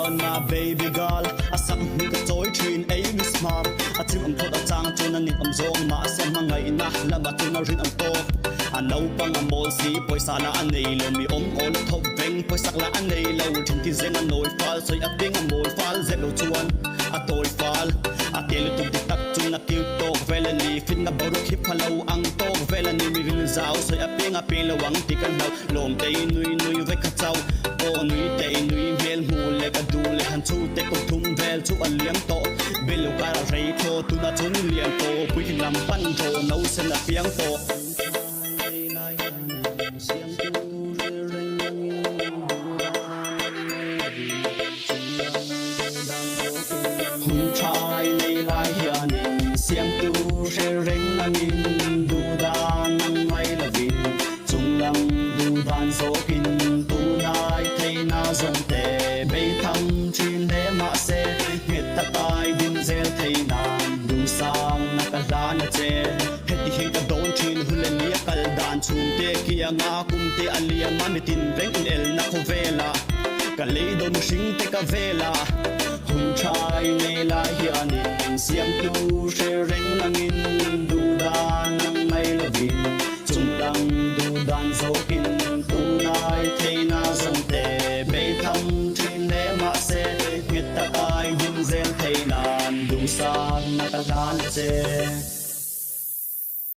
down my baby girl asam ni ka toy trin Aries Hmar atim am thot chang chon anin am zong ma asam ngaina lama tuna rin am to naupang mawl si Pawisa na aneilo mi ol thop veng Pawisa la aneilo thin ti zen anoi fal soi aping mawl fal zelo chuan atoi fal atel tu tak chun na kil to velani fin na boru khip halo ang to velani mi rin zau soi aping apelo wang ti kan LAwmtei nui ve ka chau o nui te nui mel hmuhloh ka dule han chu te ko thum vel chu aliam to belu kara rei tho tu na chun liam to pui lam pan tho no sen na piang to trai nay lai hiền xiêm tu sẽ reng ngin du đan ngay là vin chung lăng du đan số kinh tu nai thei na dòng tề bay thăm chim để mạ xe nguyệt ta tai din zel thei nan du sang na ka dan che hết đi hết cả đón chin hulen lia kal dan chung te kia nga kum te alia ma mitin veng el na ko vela ka lei don sing te ka vela trai nay lai hiền xiêm tu sẽ reng ngin du đan ngay là vin chung lăng du đan dấu kinh tu nai thei na dòng tề bay thăm trên để mạ xe nguyệt ta ai din zen thei nan du sang na ta gan che